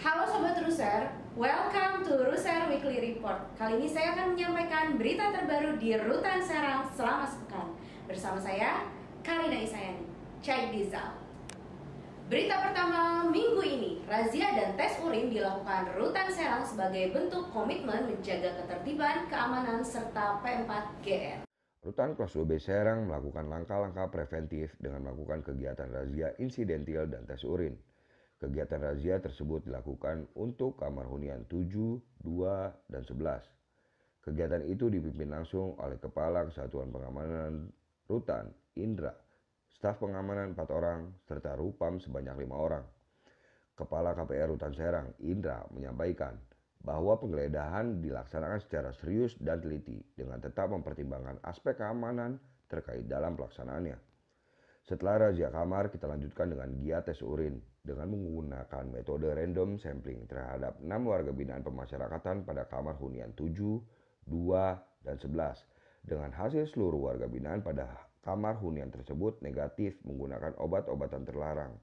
Halo Sobat Ruser, welcome to Ruser Weekly Report. Kali ini saya akan menyampaikan berita terbaru di Rutan Serang selama sepekan. Bersama saya, Karina Isayani. Check this out. Berita pertama minggu ini, razia dan tes urin dilakukan Rutan Serang sebagai bentuk komitmen menjaga ketertiban, keamanan, serta P4GN. Rutan kelas 2B Serang melakukan langkah-langkah preventif dengan melakukan kegiatan razia insidentil dan tes urin. Kegiatan razia tersebut dilakukan untuk kamar hunian 7, 2, dan 11. Kegiatan itu dipimpin langsung oleh Kepala Kesatuan Pengamanan Rutan, Indra, staf pengamanan 4 orang, serta Rupam sebanyak 5 orang. Kepala KPR Rutan Serang, Indra, menyampaikan bahwa penggeledahan dilaksanakan secara serius dan teliti dengan tetap mempertimbangkan aspek keamanan terkait dalam pelaksanaannya. Setelah razia kamar, kita lanjutkan dengan giat tes urin dengan menggunakan metode random sampling terhadap 6 warga binaan pemasyarakatan pada kamar hunian 7, 2, dan 11. Dengan hasil seluruh warga binaan pada kamar hunian tersebut negatif menggunakan obat-obatan terlarang.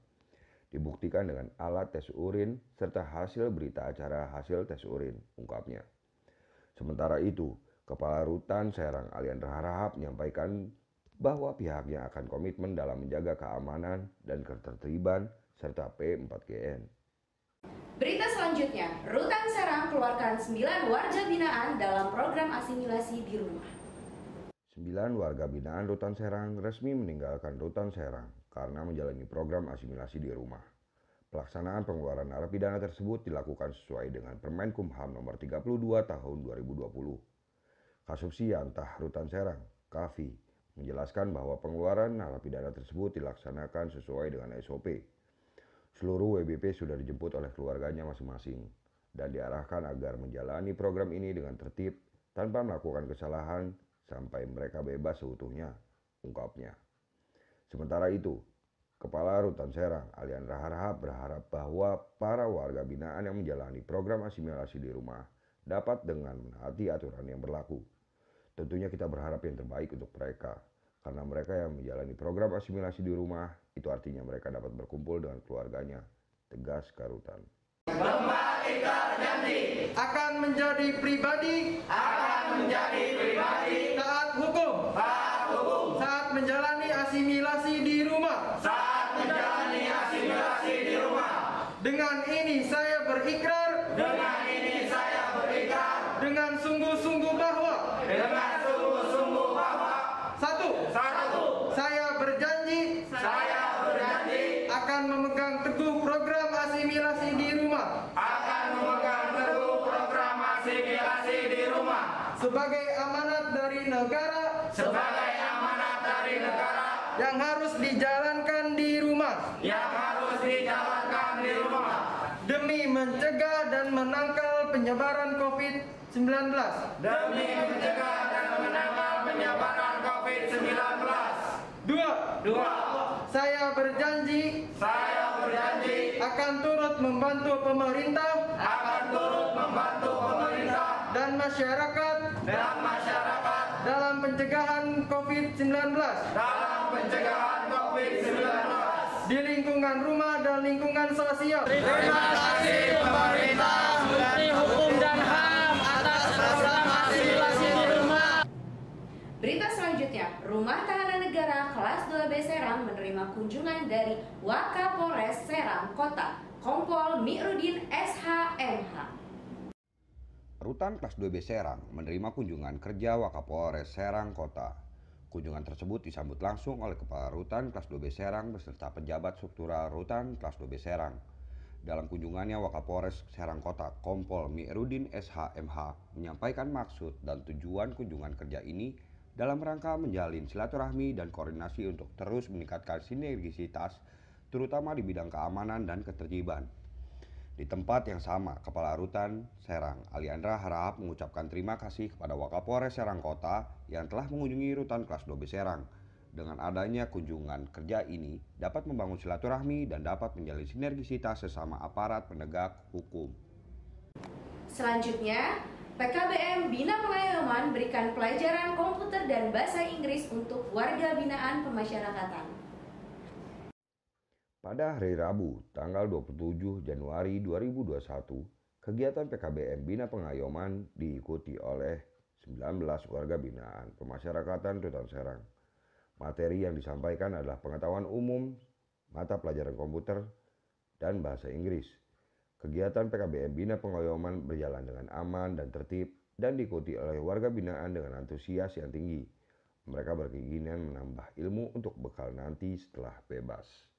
Dibuktikan dengan alat tes urin serta hasil berita acara hasil tes urin, ungkapnya. Sementara itu, Kepala Rutan Serang Aliandra Harahap menyampaikan bahwa pihaknya akan komitmen dalam menjaga keamanan dan ketertiban serta P4GN. Berita selanjutnya, Rutan Serang keluarkan 9 warga binaan dalam program asimilasi di rumah. 9 warga binaan Rutan Serang resmi meninggalkan Rutan Serang karena menjalani program asimilasi di rumah. Pelaksanaan pengeluaran narapidana tersebut dilakukan sesuai dengan Permenkumham nomor 32 tahun 2020. Kasubsi Yantah Rutan Serang, Kavi, menjelaskan bahwa pengeluaran narapidana tersebut dilaksanakan sesuai dengan SOP. Seluruh WBP sudah dijemput oleh keluarganya masing-masing dan diarahkan agar menjalani program ini dengan tertib tanpa melakukan kesalahan sampai mereka bebas seutuhnya, ungkapnya. Sementara itu, Kepala Rutan Serang Aliandra Harahap berharap bahwa para warga binaan yang menjalani program asimilasi di rumah dapat dengan menaati aturan yang berlaku. Tentunya kita berharap yang terbaik untuk mereka, karena mereka yang menjalani program asimilasi di rumah, itu artinya mereka dapat berkumpul dengan keluarganya, tegas Karutan. Kembali berjanji akan menjadi pribadi taat hukum saat menjalani asimilasi di rumah. Dengan ini saya berikrar dengan sungguh-sungguh bahwa Satu, saya berjanji akan memegang teguh program asimilasi di rumah sebagai amanat dari negara yang harus dijalankan di rumah demi mencegah dan menangkal penyebaran COVID-19. Dua, saya berjanji akan turut membantu pemerintah dan masyarakat dalam pencegahan COVID-19 di lingkungan rumah dan lingkungan sosial. Terima kasih pemerintah Menteri Hukum dan HAM atas program asimilasi di rumah. Berita selanjutnya, Rumah Tahanan Negara kelas 2B Serang menerima kunjungan dari Wakapolres Serang Kota, Kompol Mi'rudin SH.MH. Rutan kelas 2B Serang menerima kunjungan kerja Wakapolres Serang Kota. Kunjungan tersebut disambut langsung oleh Kepala Rutan kelas 2B Serang beserta pejabat struktural Rutan kelas 2B Serang. Dalam kunjungannya, Wakapolres Serang Kota, Kompol Mi'rudin SH.MH, menyampaikan maksud dan tujuan kunjungan kerja ini dalam rangka menjalin silaturahmi dan koordinasi untuk terus meningkatkan sinergisitas, terutama di bidang keamanan dan ketertiban. Di tempat yang sama, Kepala Rutan Serang Aliandra Harahap mengucapkan terima kasih kepada Wakapolres Serang Kota yang telah mengunjungi Rutan kelas 2B Serang. Dengan adanya kunjungan kerja ini dapat membangun silaturahmi dan dapat menjalin sinergisitas sesama aparat penegak hukum. Selanjutnya, PKBM Bina Pengayoman berikan pelajaran komputer dan bahasa Inggris untuk warga binaan pemasyarakatan. Pada hari Rabu, tanggal 27 Januari 2021, kegiatan PKBM Bina Pengayoman diikuti oleh 19 warga binaan pemasyarakatan Rutan Serang. Materi yang disampaikan adalah pengetahuan umum, mata pelajaran komputer, dan bahasa Inggris. Kegiatan PKBM Bina Pengayoman berjalan dengan aman dan tertib dan diikuti oleh warga binaan dengan antusias yang tinggi. Mereka berkeinginan menambah ilmu untuk bekal nanti setelah bebas.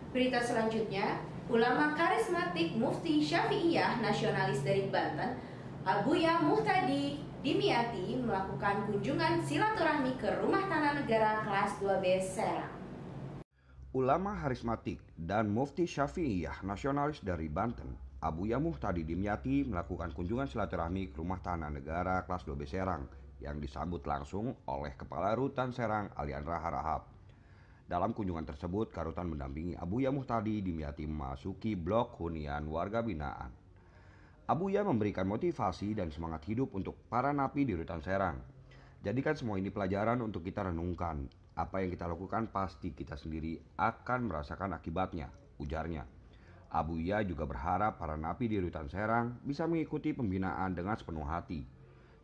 Berita selanjutnya, ulama karismatik Mufti Syafi'iyah nasionalis dari Banten, Abuya Muhtadi Dimyati melakukan kunjungan silaturahmi ke Rumah Tanah Negara kelas 2B Serang. Ulama karismatik dan Mufti Syafi'iyah nasionalis dari Banten, Abuya Muhtadi Dimyati melakukan kunjungan silaturahmi ke Rumah Tanah Negara kelas 2B Serang yang disambut langsung oleh Kepala Rutan Serang Aliandra Harahap. Dalam kunjungan tersebut, Karutan mendampingi Abuya Muhtadi Dimyati memasuki blok hunian warga binaan. Abuya memberikan motivasi dan semangat hidup untuk para napi di Rutan Serang. Jadikan semua ini pelajaran untuk kita renungkan. Apa yang kita lakukan pasti kita sendiri akan merasakan akibatnya, ujarnya. Abuya juga berharap para napi di Rutan Serang bisa mengikuti pembinaan dengan sepenuh hati.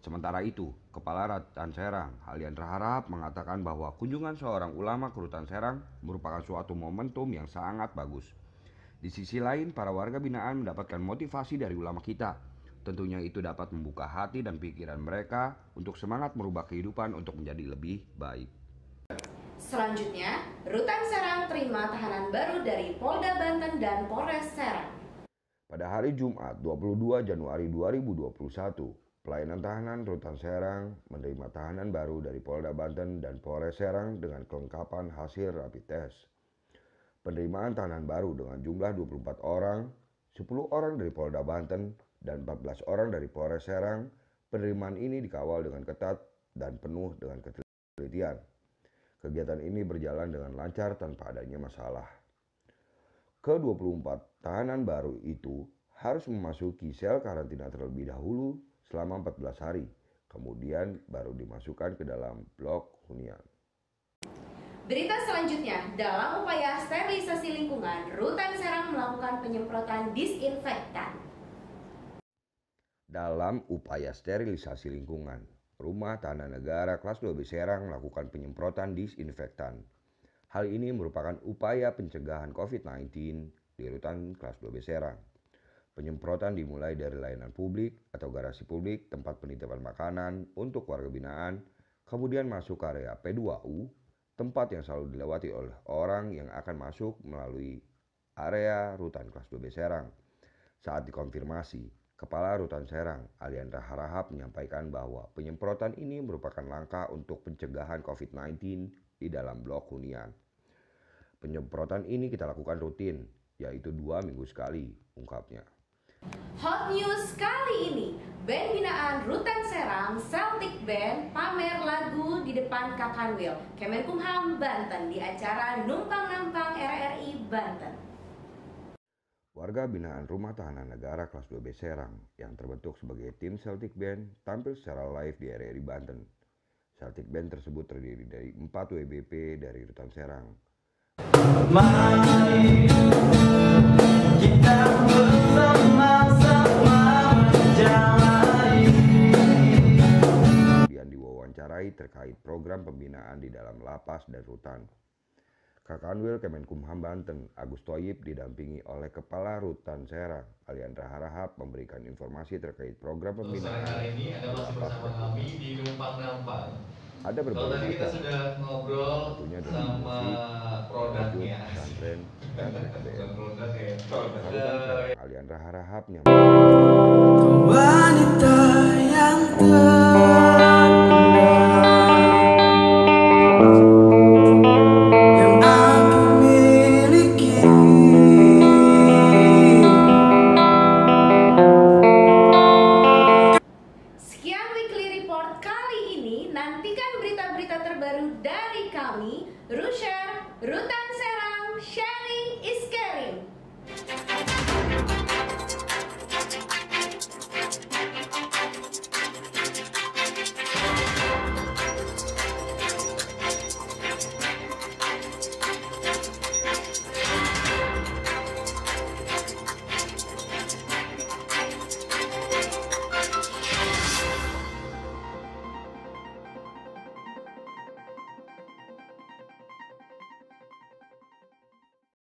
Sementara itu, Kepala Rutan Serang, Aliandra Harahap, mengatakan bahwa kunjungan seorang ulama ke Rutan Serang merupakan suatu momentum yang sangat bagus. Di sisi lain, para warga binaan mendapatkan motivasi dari ulama kita. Tentunya itu dapat membuka hati dan pikiran mereka untuk semangat merubah kehidupan untuk menjadi lebih baik. Selanjutnya, Rutan Serang terima tahanan baru dari Polda Banten dan Polres Serang. Pada hari Jumat 22 Januari 2021, pelayanan tahanan Rutan Serang menerima tahanan baru dari Polda Banten dan Polres Serang dengan kelengkapan hasil rapid test. Penerimaan tahanan baru dengan jumlah 24 orang, 10 orang dari Polda Banten dan 14 orang dari Polres Serang. Penerimaan ini dikawal dengan ketat dan penuh dengan ketelitian. Kegiatan ini berjalan dengan lancar tanpa adanya masalah. Ke-24 tahanan baru itu harus memasuki sel karantina terlebih dahulu selama 14 hari, kemudian baru dimasukkan ke dalam blok hunian. Berita selanjutnya, dalam upaya sterilisasi lingkungan, Rutan Serang melakukan penyemprotan disinfektan. Dalam upaya sterilisasi lingkungan, Rumah Tanah Negara kelas 2B Serang melakukan penyemprotan disinfektan. Hal ini merupakan upaya pencegahan COVID-19 di Rutan kelas 2B Serang. Penyemprotan dimulai dari layanan publik atau garasi publik, tempat penitipan makanan untuk warga binaan, kemudian masuk ke area P2U, tempat yang selalu dilewati oleh orang yang akan masuk melalui area Rutan kelas 2B Serang. Saat dikonfirmasi, Kepala Rutan Serang, Aliandra Harahap, menyampaikan bahwa penyemprotan ini merupakan langkah untuk pencegahan COVID-19 di dalam blok hunian. Penyemprotan ini kita lakukan rutin, yaitu 2 minggu sekali, ungkapnya. Hot news kali ini, band binaan Rutan Serang, Celtic Band, pamer lagu di depan Kakanwil, Kemenkumham Banten di acara Numpang Nampang RRI Banten. Warga binaan Rumah Tahanan Negara kelas 2B Serang yang terbentuk sebagai tim Celtic Band tampil secara live di RRI Banten. Celtic Band tersebut terdiri dari 4 WBP dari Rutan Serang. Mari kita bersama-sama menjalani. Kemudian diwawancarai terkait program pembinaan di dalam lapas dan rutan. Kakanwil Kemenkumham Banten, Agus Thoyib, didampingi oleh Kepala Rutan Serang, Aliandra Harahap, memberikan informasi terkait program pembinaan. Hari ini Anda masih bersama kami di Numpang Nampang. Ada berbagai Kalau tadi kita sudah ngobrol sama produknya, pesantren, dan PKBM. produk ya. Aliandra Harahap Wanita yang yang aku miliki. Sekian Weekly Report kali ini. Nantikan berita-berita terbaru dari kami, Rutan Serang,